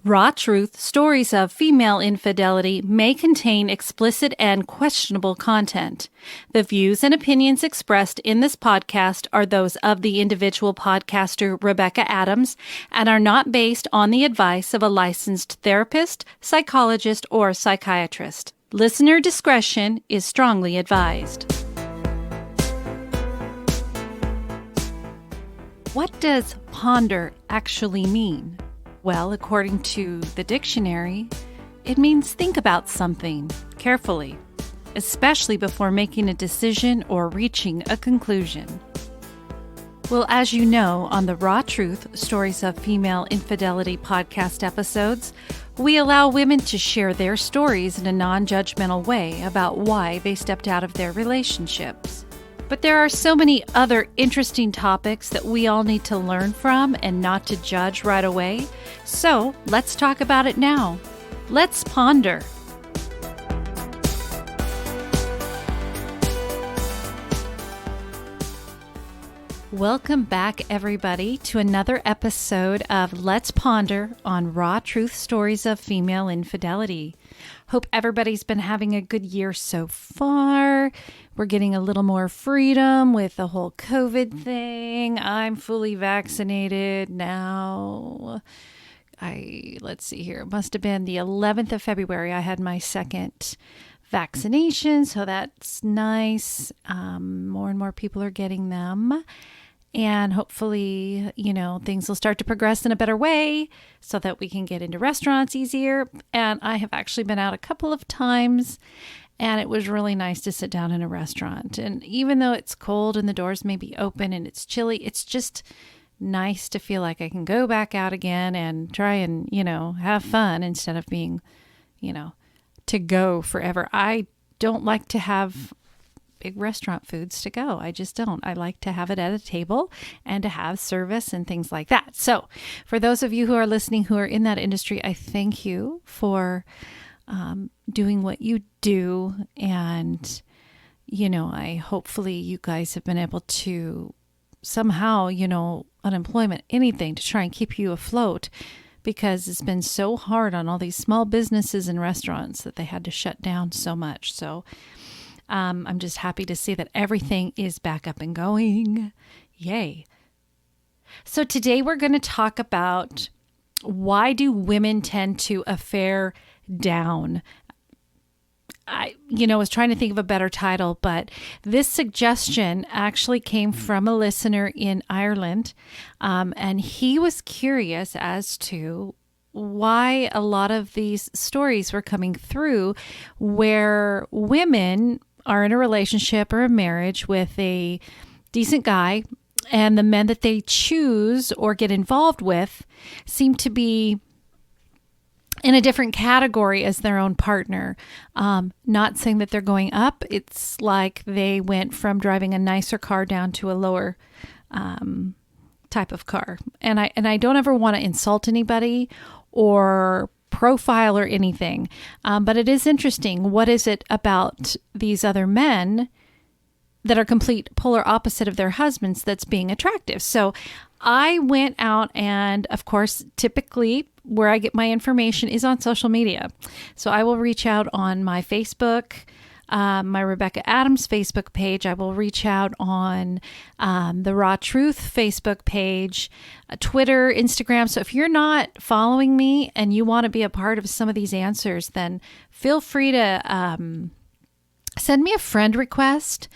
Raw Truth, Stories of Female Infidelity may contain explicit and questionable content. The views and opinions expressed in this podcast are those of the individual podcaster Rebecca Adams and are not based on the advice of a licensed therapist, psychologist, or psychiatrist. Listener discretion is strongly advised. What does ponder actually mean? Well, according to the dictionary, it means think about something carefully, especially before making a decision or reaching a conclusion. Well, as you know, on the Raw Truth, Stories of Female Infidelity podcast episodes, we allow women to share their stories in a non-judgmental way about why they stepped out of their relationships. But there are so many other interesting topics that we all need to learn from and not to judge right away. So let's talk about it now. Let's ponder. Welcome back, everybody, to another episode of Let's Ponder on Raw Truth Stories of Female Infidelity. Hope everybody's been having a good year so far. We're getting a little more freedom with the whole COVID thing. I'm fully vaccinated now. Let's see here. It must have been the 11th of February. I had my second vaccination, so that's nice. More and more people are getting them. And hopefully, things will start to progress in a better way so that we can get into restaurants easier. And I have actually been out a couple of times, and it was really nice to sit down in a restaurant. And even though it's cold and the doors may be open and it's chilly, it's just nice to feel like I can go back out again and try and, have fun instead of being, to go forever. I don't like to have big restaurant foods to go. I just don't. I like to have it at a table and to have service and things like that. So for those of you who are listening who are in that industry, I thank you for doing what you do. And, hopefully you guys have been able to somehow, unemployment, anything to try and keep you afloat, because it's been so hard on all these small businesses and restaurants that they had to shut down so much. So I'm just happy to see that everything is back up and going. Yay. So today we're going to talk about why do women tend to affair down? I was trying to think of a better title, but this suggestion actually came from a listener in Ireland, and he was curious as to why a lot of these stories were coming through where women are in a relationship or a marriage with a decent guy, and the men that they choose or get involved with seem to be in a different category as their own partner. Not saying that they're going up. It's like they went from driving a nicer car down to a lower type of car. And I don't ever want to insult anybody or profile or anything. But it is interesting. What is it about these other men that are complete polar opposite of their husbands that's being attractive? So I went out and, of course, typically where I get my information is on social media. So I will reach out on my Facebook, my Rebecca Adams Facebook page. I will reach out on the Raw Truth Facebook page, Twitter, Instagram. So if you're not following me and you want to be a part of some of these answers, then feel free to send me a friend request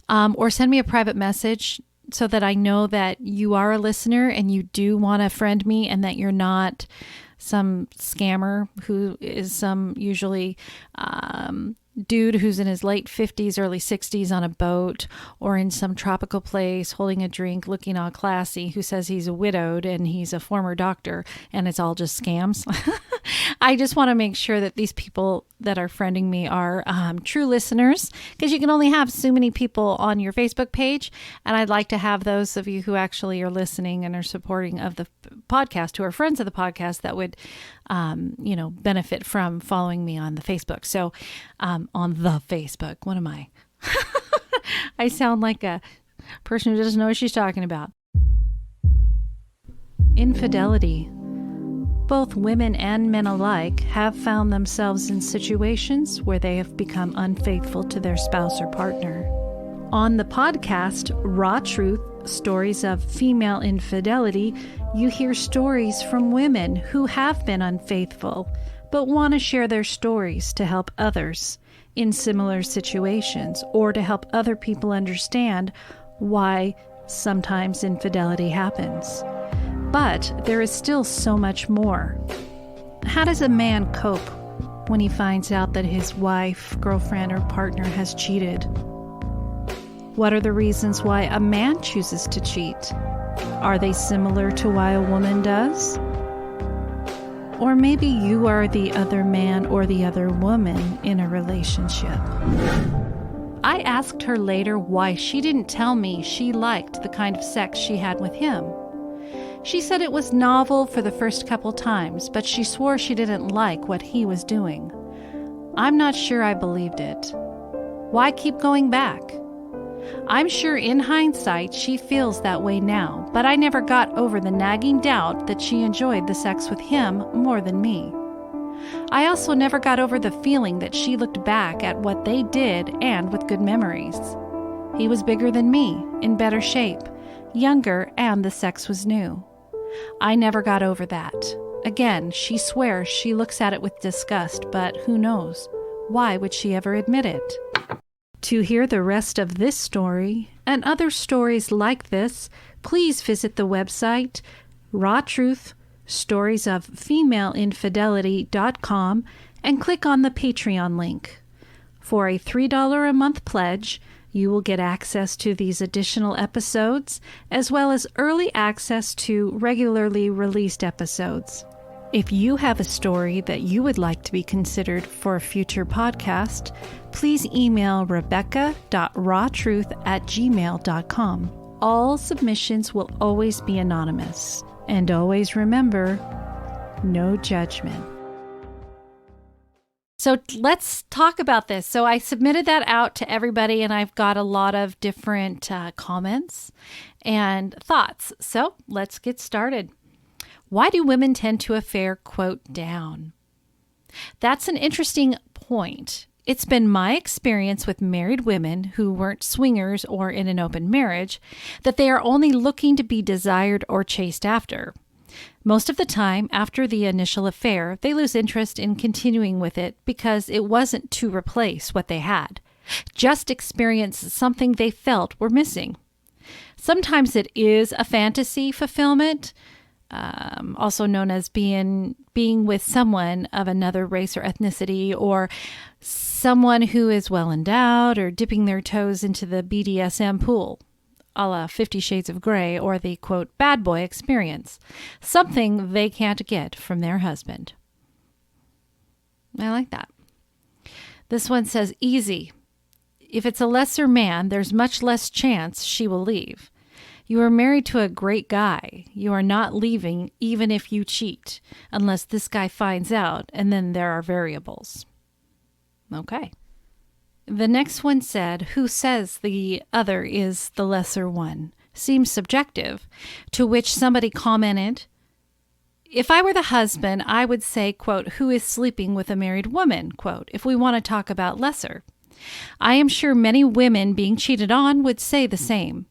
or send me a private message so that I know that you are a listener and you do want to friend me and that you're not some scammer who is some usually dude who's in his late 50s, early 60s on a boat or in some tropical place holding a drink, looking all classy, who says he's widowed and he's a former doctor and it's all just scams. I just want to make sure that these people that are friending me are true listeners, because you can only have so many people on your Facebook page. And I'd like to have those of you who actually are listening and are supporting of the podcast, who are friends of the podcast, that would, benefit from following me on the Facebook. So on the Facebook, what am I? I sound like a person who doesn't know what she's talking about. Infidelity. both women and men alike have found themselves in situations where they have become unfaithful to their spouse or partner. On the podcast, Raw Truth, Stories of Female Infidelity, you hear stories from women who have been unfaithful, but want to share their stories to help others in similar situations, or to help other people understand why sometimes infidelity happens. But there is still so much more. How does a man cope when he finds out that his wife, girlfriend, or partner has cheated? What are the reasons why a man chooses to cheat? Are they similar to why a woman does? Or maybe you are the other man or the other woman in a relationship. I asked her later why she didn't tell me she liked the kind of sex she had with him. She said it was novel for the first couple times, but she swore she didn't like what he was doing. I'm not sure I believed it. Why keep going back? I'm sure in hindsight she feels that way now, but I never got over the nagging doubt that she enjoyed the sex with him more than me. I also never got over the feeling that she looked back at what they did and with good memories. He was bigger than me, in better shape, younger, and the sex was new. I never got over that. Again, she swears she looks at it with disgust, but who knows? Why would she ever admit it? To hear the rest of this story and other stories like this, please visit the website Raw Truth, Stories of Female Infidelity.com and click on the Patreon link. For a $3 a month pledge, you will get access to these additional episodes, as well as early access to regularly released episodes. If you have a story that you would like to be considered for a future podcast, please email rebecca.rawtruth@gmail.com. All submissions will always be anonymous. And always remember, no judgment. So let's talk about this. So I submitted that out to everybody, and I've got a lot of different comments and thoughts. So let's get started. Why do women tend to affair, quote, down? That's an interesting point. It's been my experience with married women who weren't swingers or in an open marriage that they are only looking to be desired or chased after. Most of the time, after the initial affair, they lose interest in continuing with it because it wasn't to replace what they had, just experience something they felt were missing. Sometimes it is a fantasy fulfillment, also known as being with someone of another race or ethnicity, or someone who is well endowed, or dipping their toes into the BDSM pool, a la 50 Shades of Grey, or the, quote, bad boy experience, something they can't get from their husband. I like that. This one says, easy. If it's a lesser man, there's much less chance she will leave. You are married to a great guy. You are not leaving even if you cheat, unless this guy finds out, and then there are variables. Okay. The next one said, who says the other is the lesser one? Seems subjective. To which somebody commented, if I were the husband, I would say, quote, who is sleeping with a married woman, quote, if we want to talk about lesser. I am sure many women being cheated on would say the same.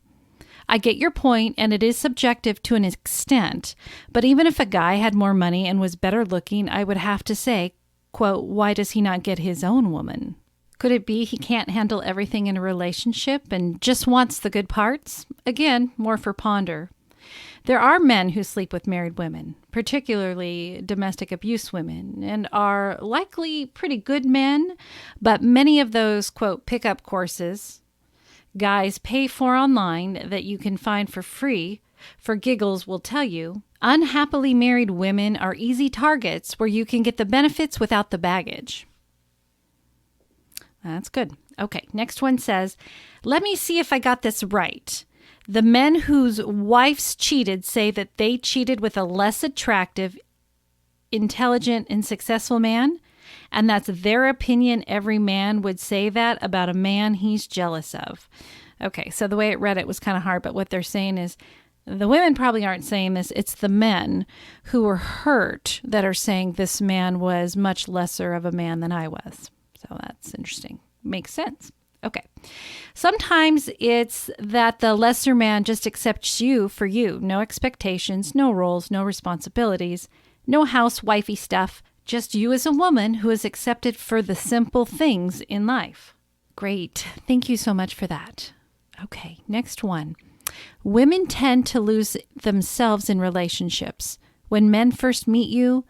I get your point, and it is subjective to an extent, but even if a guy had more money and was better looking, I would have to say, quote, why does he not get his own woman? Could it be he can't handle everything in a relationship and just wants the good parts? Again, more for ponder. There are men who sleep with married women, particularly domestic abuse women, and are likely pretty good men, but many of those, quote, pickup courses guys pay for online that you can find for free, for giggles will tell you, unhappily married women are easy targets where you can get the benefits without the baggage. That's good. Okay, next one says, let me see if I got this right. The men whose wives cheated say that they cheated with a less attractive, intelligent, and successful man, and that's their opinion. Every man would say that about a man he's jealous of. Okay, so the way it read it was kind of hard, but what they're saying is The women probably aren't saying this. It's the men who were hurt that are saying this man was much lesser of a man than I was. So that's interesting. Makes sense. Okay. Sometimes it's that the lesser man just accepts you for you. No expectations, no roles, no responsibilities, no housewifey stuff. Just you as a woman who is accepted for the simple things in life. Great. Thank you so much for that. Okay, next one. Women tend to lose themselves in relationships. When men first meet you,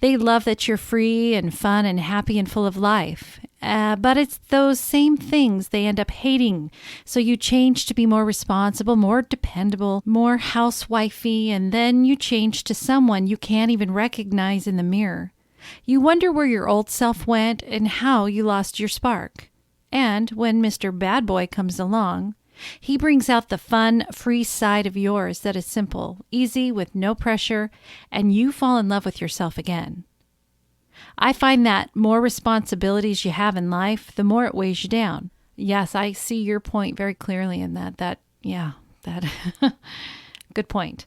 they love that you're free and fun and happy and full of life. But it's those same things they end up hating. So you change to be more responsible, more dependable, more housewifey, and then you change to someone you can't even recognize in the mirror. You wonder where your old self went and how you lost your spark. And when Mr. Bad Boy comes along, he brings out the fun, free side of yours that is simple, easy, with no pressure, and you fall in love with yourself again. I find that more responsibilities you have in life, the more it weighs you down. Yes, I see your point very clearly in that. Good point.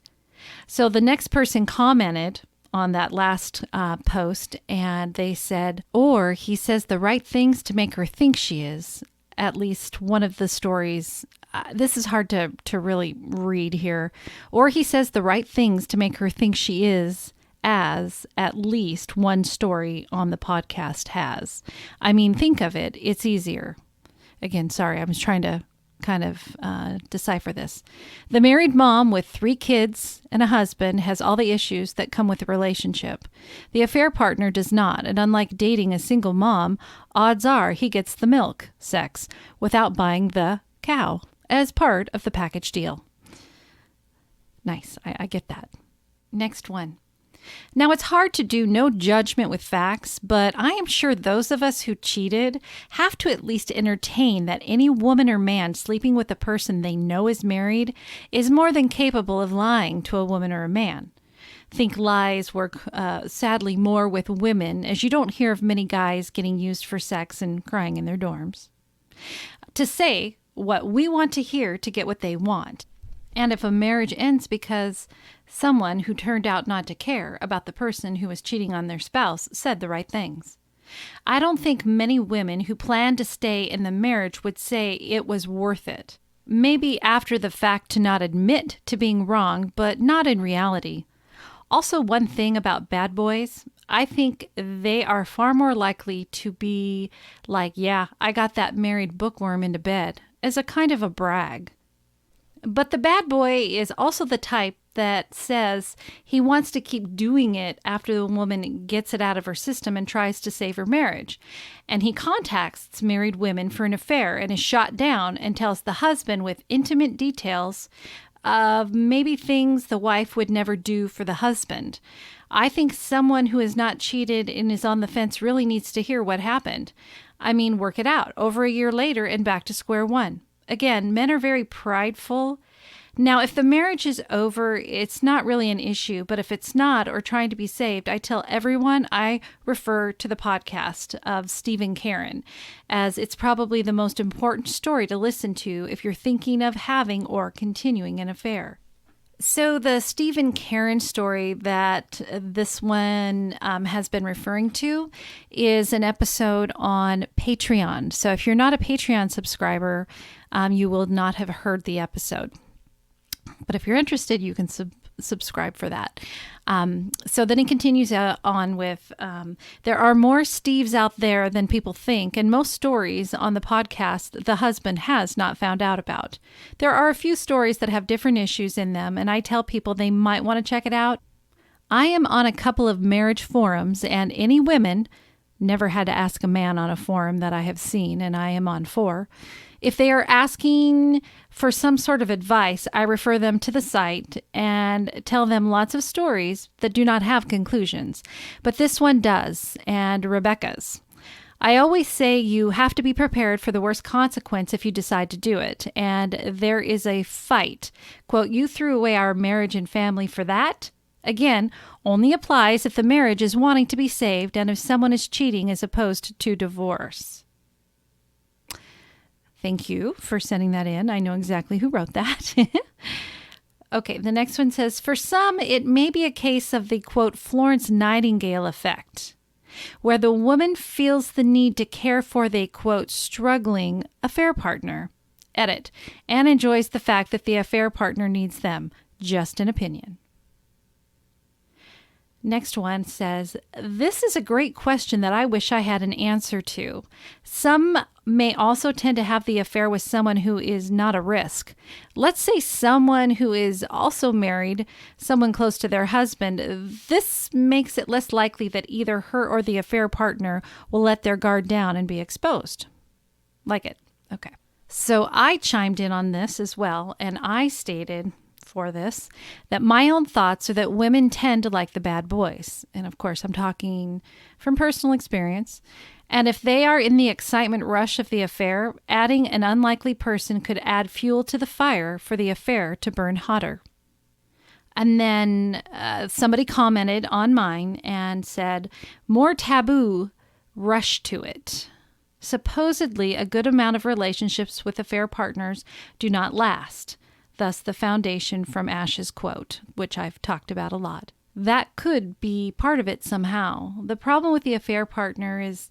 So the next person commented on that last post, and they said, or he says the right things to make her think she is. At least one of the stories, this is hard to really read here. Or he says the right things to make her think she is, as at least one story on the podcast has. I mean, think of it. It's easier. Again, sorry, I was trying to kind of decipher this. The married mom with 3 kids and a husband has all the issues that come with a relationship. The affair partner does not, and unlike dating a single mom, odds are he gets the milk, sex, without buying the cow as part of the package deal. Nice, I get that. Next one. Now, it's hard to do no judgment with facts, but I am sure those of us who cheated have to at least entertain that any woman or man sleeping with a person they know is married is more than capable of lying to a woman or a man. Think lies work sadly more with women, as you don't hear of many guys getting used for sex and crying in their dorms. To say what we want to hear to get what they want. And if a marriage ends because someone who turned out not to care about the person who was cheating on their spouse said the right things. I don't think many women who plan to stay in the marriage would say it was worth it. Maybe after the fact to not admit to being wrong, but not in reality. Also, one thing about bad boys, I think they are far more likely to be like, yeah, I got that married bookworm into bed, as a kind of a brag. But the bad boy is also the type that says he wants to keep doing it after the woman gets it out of her system and tries to save her marriage. And he contacts married women for an affair and is shot down and tells the husband with intimate details of maybe things the wife would never do for the husband. I think someone who has not cheated and is on the fence really needs to hear what happened. I mean, work it out. Over a year later and back to square one. Again, men are very prideful. Now, if the marriage is over, it's not really an issue. But if it's not, or trying to be saved, I tell everyone I refer to the podcast of Stephen Karen, as it's probably the most important story to listen to if you're thinking of having or continuing an affair. So the Stephen Karen story that this one has been referring to is an episode on Patreon. So if you're not a Patreon subscriber, you will not have heard the episode. But if you're interested, you can subscribe for that. So then he continues on with, there are more Steves out there than people think, and most stories on the podcast the husband has not found out about. There are a few stories that have different issues in them, and I tell people they might want to check it out. I am on a couple of marriage forums, and any women, never had to ask a man on a forum that I have seen, and I am on 4, if they are asking for some sort of advice, I refer them to the site and tell them lots of stories that do not have conclusions. But this one does, and Rebecca's. I always say you have to be prepared for the worst consequence if you decide to do it. And there is a fight. Quote, you threw away our marriage and family for that? Again, only applies if the marriage is wanting to be saved and if someone is cheating as opposed to divorce. Thank you for sending that in. I know exactly who wrote that. Okay, the next one says, for some, it may be a case of the, quote, Florence Nightingale effect, where the woman feels the need to care for the, quote, struggling affair partner. Edit. And enjoys the fact that the affair partner needs them. Just an opinion. Next one says, this is a great question that I wish I had an answer to. Some may also tend to have the affair with someone who is not a risk. Let's say someone who is also married, someone close to their husband. This makes it less likely that either her or the affair partner will let their guard down and be exposed. Like it. Okay. So I chimed in on this as well, and I stated for this that my own thoughts are that women tend to like the bad boys. And of course, I'm talking from personal experience. And if they are in the excitement rush of the affair, adding an unlikely person could add fuel to the fire for the affair to burn hotter. And then somebody commented on mine and said, more taboo, rush to it. Supposedly, a good amount of relationships with affair partners do not last. Thus, the foundation from Ash's quote, which I've talked about a lot. That could be part of it somehow. The problem with the affair partner is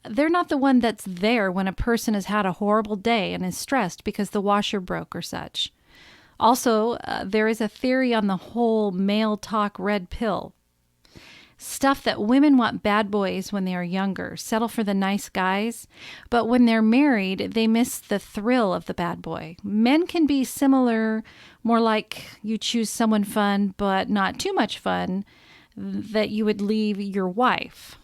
they're not the one that's there when a person has had a horrible day and is stressed because the washer broke or such. Also, there is a theory on the whole male talk red pill. Stuff that women want bad boys when they are younger, settle for the nice guys, but when they're married, they miss the thrill of the bad boy. Men can be similar, more like you choose someone fun, but not too much fun, that you would leave your wife.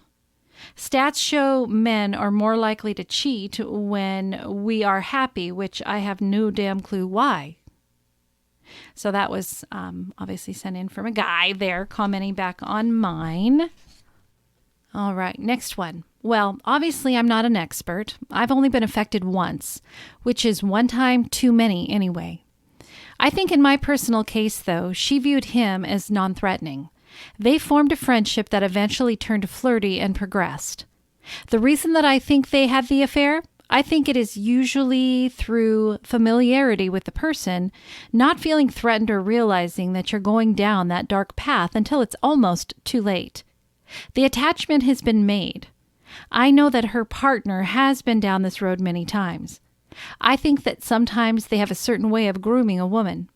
Stats show men are more likely to cheat when we are happy, which I have no damn clue why. So that was obviously sent in from a guy there commenting back on mine. All right, next one. Well, obviously I'm not an expert. I've only been affected once, which is one time too many anyway. I think in my personal case, though, she viewed him as non-threatening. They formed a friendship that eventually turned flirty and progressed. The reason that I think they had the affair? I think it is usually through familiarity with the person, not feeling threatened or realizing that you're going down that dark path until it's almost too late. The attachment has been made. I know that her partner has been down this road many times. I think that sometimes they have a certain way of grooming a woman.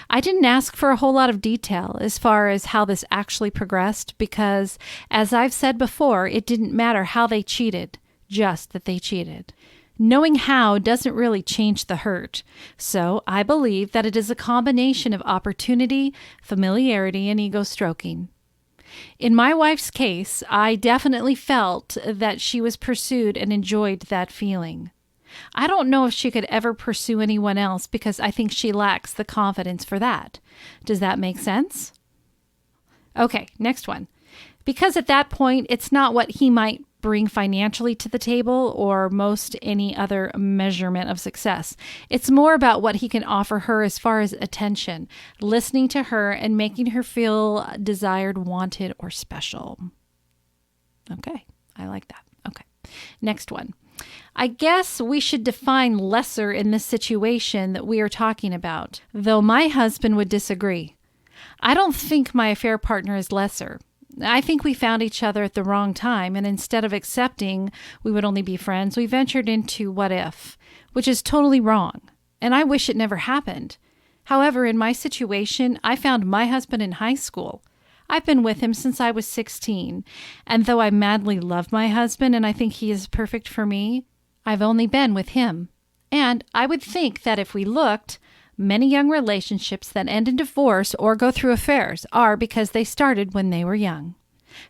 I didn't ask for a whole lot of detail as far as how this actually progressed because, as I've said before, it didn't matter how they cheated. Just that they cheated. Knowing how doesn't really change the hurt, so I believe that it is a combination of opportunity, familiarity, and ego stroking. In my wife's case, I definitely felt that she was pursued and enjoyed that feeling. I don't know if she could ever pursue anyone else because I think she lacks the confidence for that. Does that make sense? Okay, next one. Because at that point, it's not what he might bring financially to the table or most any other measurement of success. It's more about what he can offer her as far as attention, listening to her and making her feel desired, wanted, or special. Okay, I like that. Okay, next one. I guess we should define lesser in this situation that we are talking about, though my husband would disagree. I don't think my affair partner is lesser. I think we found each other at the wrong time, and instead of accepting we would only be friends, we ventured into what if, which is totally wrong, and I wish it never happened. However, in my situation, I found my husband in high school. I've been with him since I was 16, and though I madly love my husband and I think he is perfect for me, I've only been with him. And I would think that if we looked, many young relationships that end in divorce or go through affairs are because they started when they were young.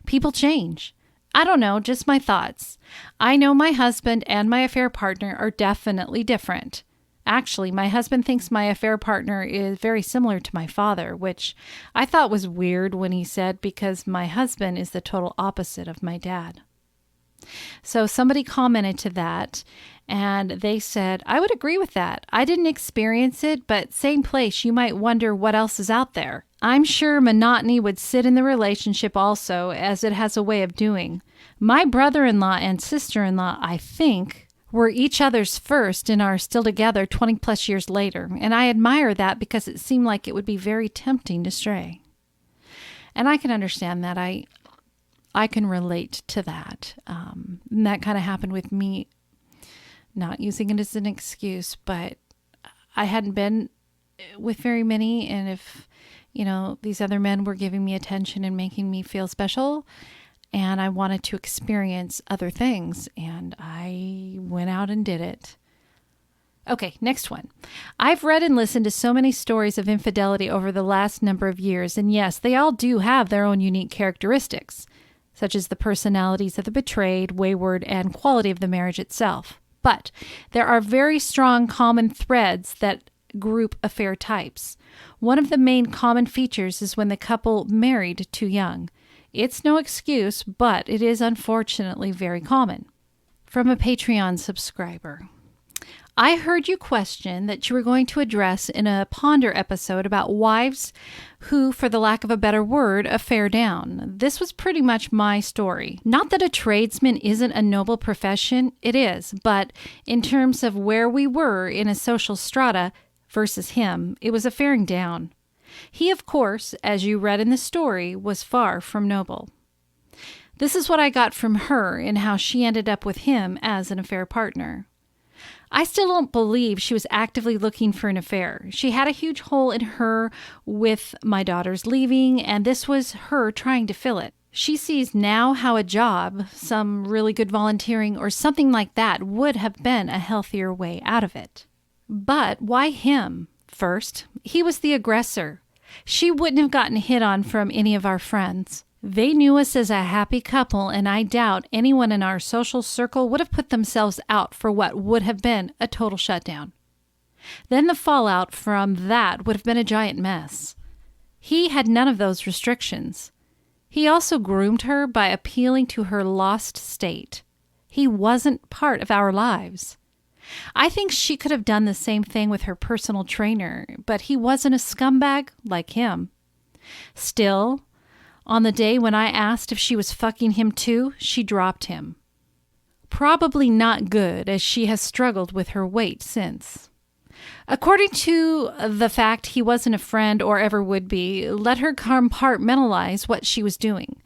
People change. I don't know, just my thoughts. I know my husband and my affair partner are definitely different. Actually, my husband thinks my affair partner is very similar to my father, which I thought was weird when he said because my husband is the total opposite of my dad. So somebody commented to that, and they said, I would agree with that. I didn't experience it, but same place, you might wonder what else is out there. I'm sure monotony would sit in the relationship also, as it has a way of doing. My brother-in-law and sister-in-law, I think, We're each other's first and are still together 20 plus years later, and I admire that because it seemed like it would be very tempting to stray. And I can understand that. I can relate to that. And that kind of happened with me, not using it as an excuse, but I hadn't been with very many, and if, these other men were giving me attention and making me feel special, and I wanted to experience other things, and I went out and did it. Okay, next one. I've read and listened to so many stories of infidelity over the last number of years, and yes, they all do have their own unique characteristics, such as the personalities of the betrayed, wayward, and quality of the marriage itself. But there are very strong common threads that group affair types. One of the main common features is when the couple married too young. It's no excuse, but it is unfortunately very common. From a Patreon subscriber. I heard you question that you were going to address in a Ponder episode about wives who, for the lack of a better word, affair down. This was pretty much my story. Not that a tradesman isn't a noble profession, it is, but in terms of where we were in a social strata versus him, it was affairing down. He, of course, as you read in the story, was far from noble. This is what I got from her and how she ended up with him as an affair partner. I still don't believe she was actively looking for an affair. She had a huge hole in her with my daughter's leaving, and this was her trying to fill it. She sees now how a job, some really good volunteering or something like that, would have been a healthier way out of it. But why him? First, he was the aggressor. She wouldn't have gotten hit on from any of our friends. They knew us as a happy couple, and I doubt anyone in our social circle would have put themselves out for what would have been a total shutdown. Then the fallout from that would have been a giant mess. He had none of those restrictions. He also groomed her by appealing to her lost state. He wasn't part of our lives. I think she could have done the same thing with her personal trainer, but he wasn't a scumbag like him. Still, on the day when I asked if she was fucking him too, she dropped him. Probably not good, as she has struggled with her weight since. According to the fact he wasn't a friend or ever would be, let her compartmentalize what she was doing.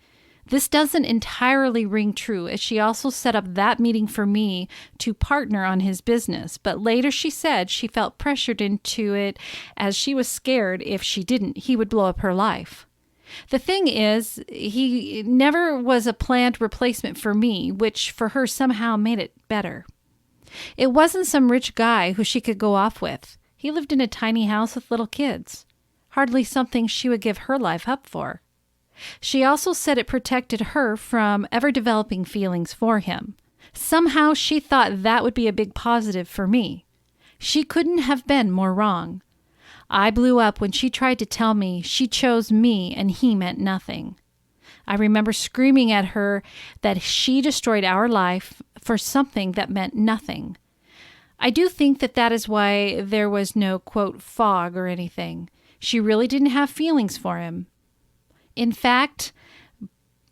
This doesn't entirely ring true, as she also set up that meeting for me to partner on his business, but later she said she felt pressured into it as she was scared if she didn't, he would blow up her life. The thing is, he never was a planned replacement for me, which for her somehow made it better. It wasn't some rich guy who she could go off with. He lived in a tiny house with little kids. Hardly something she would give her life up for. She also said it protected her from ever developing feelings for him. Somehow she thought that would be a big positive for me. She couldn't have been more wrong. I blew up when she tried to tell me she chose me and he meant nothing. I remember screaming at her that she destroyed our life for something that meant nothing. I do think that is why there was no, quote, fog or anything. She really didn't have feelings for him. In fact,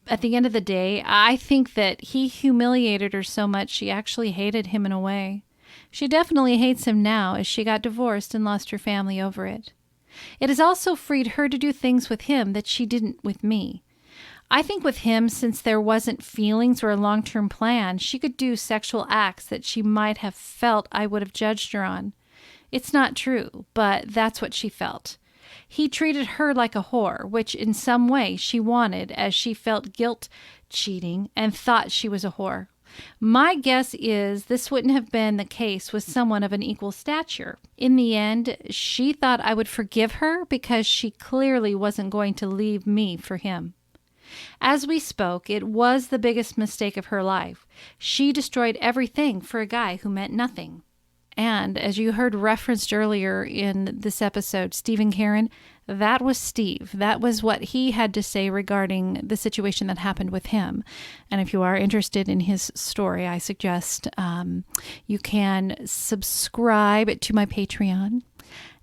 at the end of the day, I think that he humiliated her so much she actually hated him in a way. She definitely hates him now as she got divorced and lost her family over it. It has also freed her to do things with him that she didn't with me. I think with him, since there wasn't feelings or a long-term plan, she could do sexual acts that she might have felt I would have judged her on. It's not true, but that's what she felt. He treated her like a whore, which in some way she wanted, as she felt guilt cheating and thought she was a whore. My guess is this wouldn't have been the case with someone of an equal stature. In the end, she thought I would forgive her because she clearly wasn't going to leave me for him. As we spoke, it was the biggest mistake of her life. She destroyed everything for a guy who meant nothing. And as you heard referenced earlier in this episode, Steve and Karen, that was Steve. That was what he had to say regarding the situation that happened with him. And if you are interested in his story, I suggest you can subscribe to my Patreon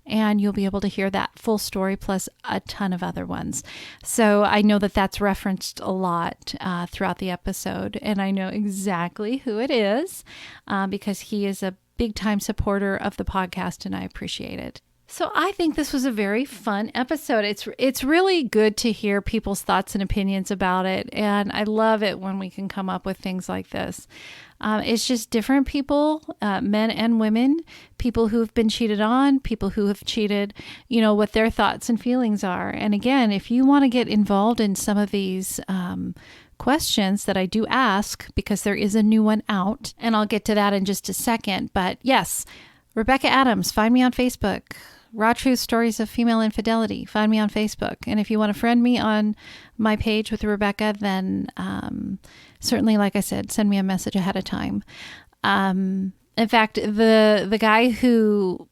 and you'll be able to hear that full story plus a ton of other ones. So I know that that's referenced a lot throughout the episode, and I know exactly who it is because he is a big time supporter of the podcast, and I appreciate it. So I think this was a very fun episode. It's really good to hear people's thoughts and opinions about it, and I love it when we can come up with things like this. It's just different people, men and women, people who have been cheated on, people who have cheated, what their thoughts and feelings are. And again, if you want to get involved in some of these questions that I do ask, because there is a new one out, and I'll get to that in just a second. But yes, Rebecca Adams, find me on Facebook. Raw Truth Stories of Female Infidelity. Find me on Facebook. And if you want to friend me on my page with Rebecca, then certainly, like I said, send me a message ahead of time. In fact, the guy who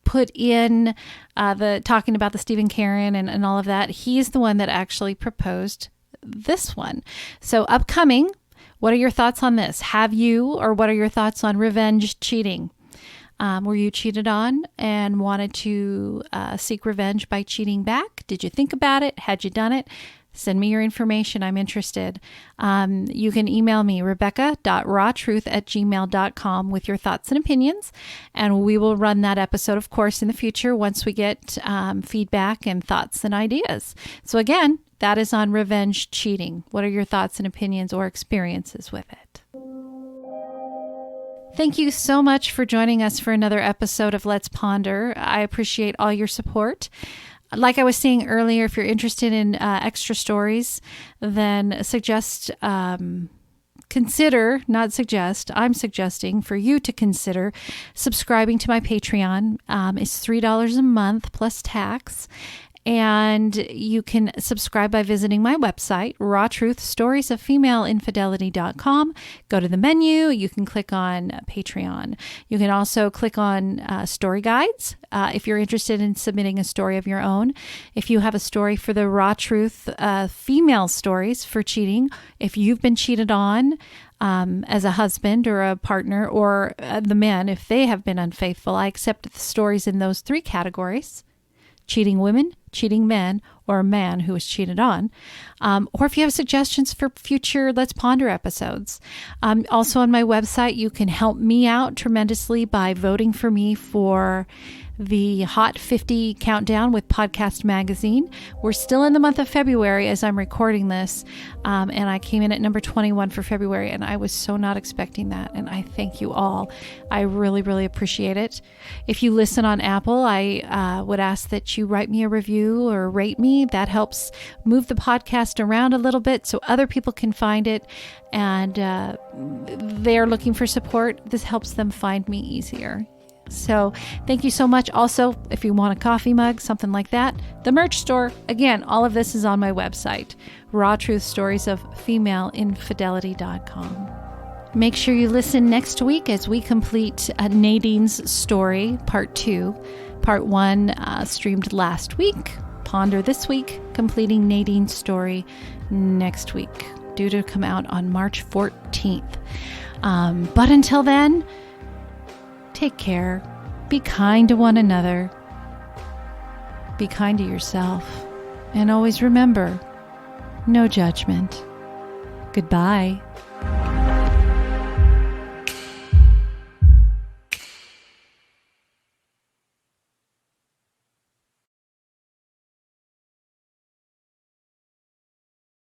put in talking about the Stephen Karen and all of that, he's the one that actually proposed this one. So upcoming, what are your thoughts on this? Have you, or what are your thoughts on revenge cheating? Were you cheated on and wanted to seek revenge by cheating back? Did you think about it? Had you done it? Send me your information. I'm interested. You can email me, rebecca.rawtruth@gmail.com with your thoughts and opinions, and we will run that episode, of course, in the future once we get feedback and thoughts and ideas. So again, that is on revenge cheating. What are your thoughts and opinions or experiences with it? Thank you so much for joining us for another episode of Let's Ponder. I appreciate all your support. Like I was saying earlier, if you're interested in extra stories, then I'm suggesting for you to consider subscribing to my Patreon. It's $3 a month plus tax. And you can subscribe by visiting my website, Raw Truth Stories of Female Infidelity.com. Go to the menu. You can click on Patreon. You can also click on story guides if you're interested in submitting a story of your own. If you have a story for the Raw Truth female stories for cheating, if you've been cheated on as a husband or a partner, or the men, if they have been unfaithful, I accept the stories in those three categories: cheating women, cheating men, or a man who was cheated on. Or if you have suggestions for future Let's Ponder episodes. Also on my website, you can help me out tremendously by voting for me for the Hot 50 Countdown with Podcast Magazine. We're still in the month of February as I'm recording this, and I came in at number 21 for February, and I was so not expecting that, and I thank you all. I really, really appreciate it. If you listen on Apple, I would ask that you write me a review or rate me. That helps move the podcast around a little bit so other people can find it, and they're looking for support. This helps them find me easier. So thank you so much. Also, if you want a coffee mug, something like that, the merch store, again, all of this is on my website, Raw Truth Stories of Female Infidelity.com. Make sure you listen next week as we complete Nadine's story, part 2. Part 1 streamed last week. Ponder this week, completing Nadine's story next week, due to come out on March 14th. But until then, take care. Be kind to one another. Be kind to yourself. And always remember, no judgment. Goodbye.